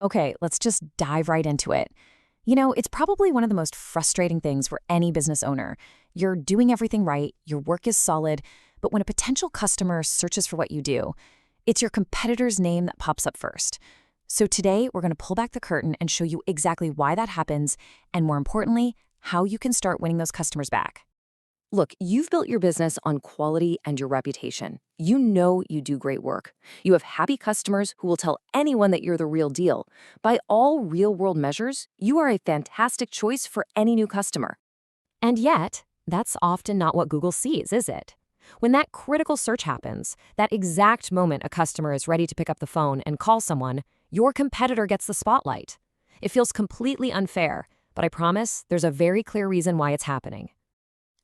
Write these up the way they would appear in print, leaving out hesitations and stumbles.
Okay, let's just dive right into it. It's probably one of the most frustrating things for any business owner. You're doing everything right, your work is solid, but when a potential customer searches for what you do, it's your competitor's name that pops up first. So today, we're going to pull back the curtain and show you exactly why that happens, and more importantly, how you can start winning those customers back. Look, you've built your business on quality and your reputation. You know you do great work. You have happy customers who will tell anyone that you're the real deal. By all real-world measures, you are a fantastic choice for any new customer. And yet, that's often not what Google sees, is it? When that critical search happens, that exact moment a customer is ready to pick up the phone and call someone, your competitor gets the spotlight. It feels completely unfair, but I promise there's a very clear reason why it's happening.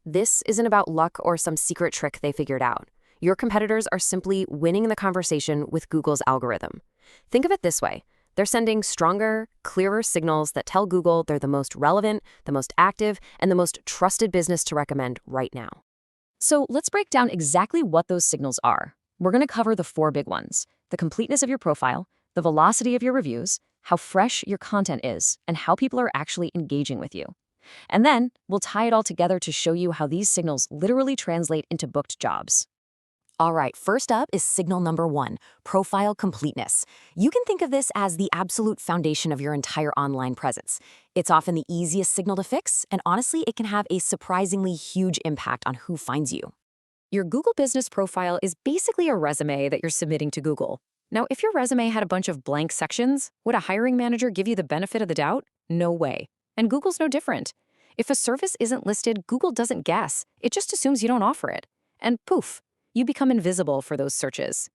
This isn't about luck or some secret trick they figured out. Your competitors are simply winning the conversation with Google's algorithm. Think of it this way. They're sending stronger, clearer signals that tell Google they're the most relevant, the most active, and the most trusted business to recommend right now. So let's break down exactly what those signals are. We're going to cover the four big ones: the completeness of your profile, the velocity of your reviews, how fresh your content is, and how people are actually engaging with you. And then we'll tie it all together to show you how these signals literally translate into booked jobs. All right, first up is signal number one, profile completeness. You can think of this as the absolute foundation of your entire online presence. It's often the easiest signal to fix, and honestly, it can have a surprisingly huge impact on who finds you. Your Google business profile is basically a resume that you're submitting to Google. Now, if your resume had a bunch of blank sections, would a hiring manager give you the benefit of the doubt? No way. And Google's no different. If a service isn't listed, Google doesn't guess. It just assumes you don't offer it. And poof, you become invisible for those searches.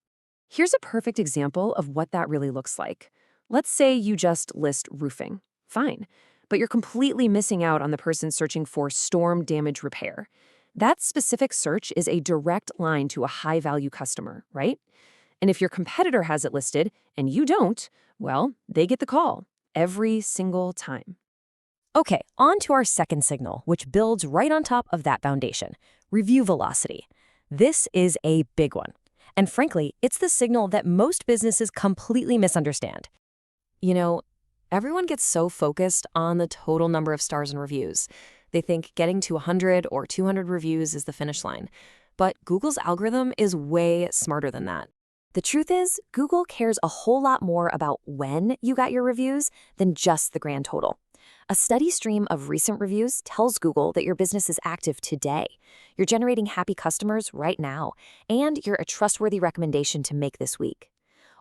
Here's a perfect example of what that really looks like. Let's say you just list roofing. Fine. But you're completely missing out on the person searching for storm damage repair. That specific search is a direct line to a high-value customer, right? And if your competitor has it listed and you don't, well, they get the call every single time. Okay, on to our second signal, which builds right on top of that foundation: review velocity. This is a big one. And frankly, it's the signal that most businesses completely misunderstand. You know, everyone gets so focused on the total number of stars and reviews. They think getting to 100 or 200 reviews is the finish line. But Google's algorithm is way smarter than that. The truth is, Google cares a whole lot more about when you got your reviews than just the grand total. A steady stream of recent reviews tells Google that your business is active today. You're generating happy customers right now, and you're a trustworthy recommendation to make this week.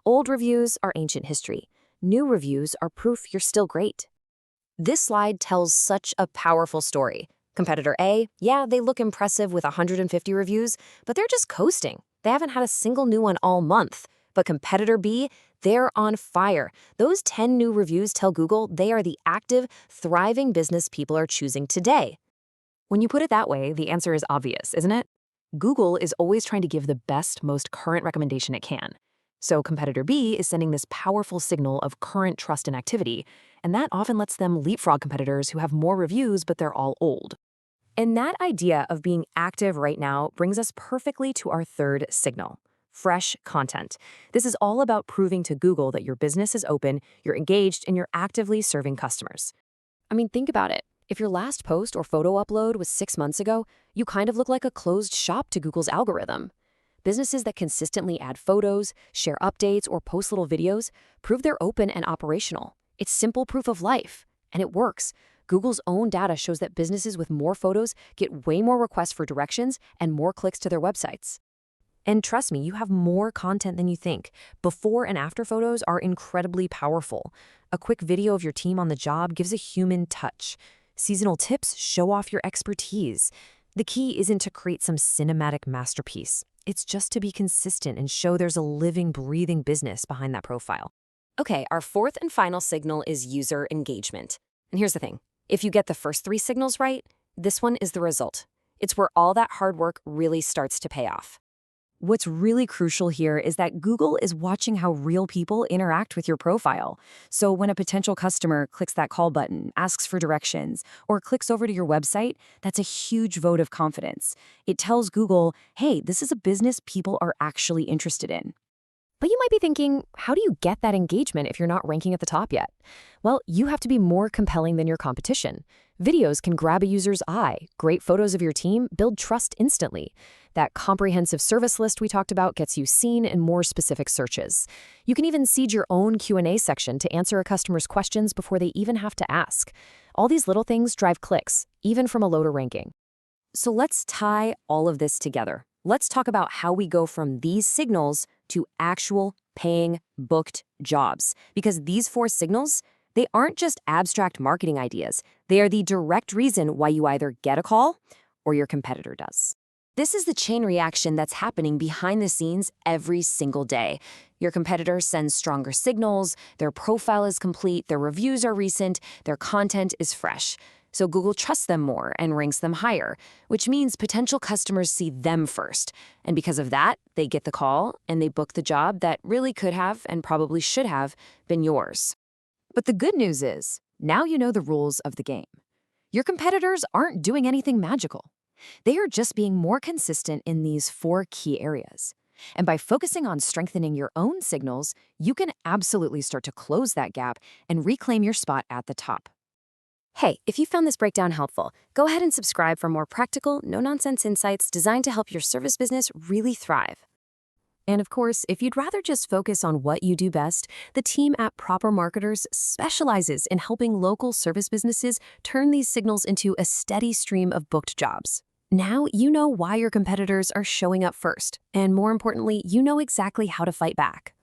Old reviews are ancient history. New reviews are proof you're still great. This slide tells such a powerful story. Competitor A, yeah, they look impressive with 150 reviews, but they're just coasting. They haven't had a single new one all month. But competitor B, they're on fire. Those 10 new reviews tell Google they are the active, thriving business people are choosing today. When you put it that way, the answer is obvious, isn't it? Google is always trying to give the best, most current recommendation it can. So competitor B is sending this powerful signal of current trust and activity, and that often lets them leapfrog competitors who have more reviews, but they're all old. And that idea of being active right now brings us perfectly to our third signal: fresh content. This is all about proving to Google that your business is open, you're engaged, and you're actively serving customers. I mean, think about it. If your last post or photo upload was 6 months ago, you kind of look like a closed shop to Google's algorithm. Businesses that consistently add photos, share updates, or post little videos prove they're open and operational. It's simple proof of life, and it works. Google's own data shows that businesses with more photos get way more requests for directions and more clicks to their websites. And trust me, you have more content than you think. Before and after photos are incredibly powerful. A quick video of your team on the job gives a human touch. Seasonal tips show off your expertise. The key isn't to create some cinematic masterpiece. It's just to be consistent and show there's a living, breathing business behind that profile. Okay, our fourth and final signal is user engagement. And here's the thing. If you get the first three signals right, this one is the result. It's where all that hard work really starts to pay off. What's really crucial here is that Google is watching how real people interact with your profile. So when a potential customer clicks that call button, asks for directions, or clicks over to your website, that's a huge vote of confidence. It tells Google, hey, this is a business people are actually interested in. But you might be thinking, how do you get that engagement if you're not ranking at the top yet? Well, you have to be more compelling than your competition. Videos can grab a user's eye. Great photos of your team build trust instantly. That comprehensive service list we talked about gets you seen in more specific searches. You can even seed your own Q&A section to answer a customer's questions before they even have to ask. All these little things drive clicks, even from a lower ranking. So let's tie all of this together. Let's talk about how we go from these signals to actual paying, booked jobs. Because these 4 signals, they aren't just abstract marketing ideas. They are the direct reason why you either get a call or your competitor does. This is the chain reaction that's happening behind the scenes every single day. Your competitor sends stronger signals, their profile is complete, their reviews are recent, their content is fresh. So Google trusts them more and ranks them higher, which means potential customers see them first. And because of that, they get the call and they book the job that really could have and probably should have been yours. But the good news is, now you know the rules of the game. Your competitors aren't doing anything magical. They are just being more consistent in these 4 key areas. And by focusing on strengthening your own signals, you can absolutely start to close that gap and reclaim your spot at the top. Hey, if you found this breakdown helpful, go ahead and subscribe for more practical, no-nonsense insights designed to help your service business really thrive. And of course, if you'd rather just focus on what you do best, the team at Proper Marketers specializes in helping local service businesses turn these signals into a steady stream of booked jobs. Now you know why your competitors are showing up first, and more importantly, you know exactly how to fight back.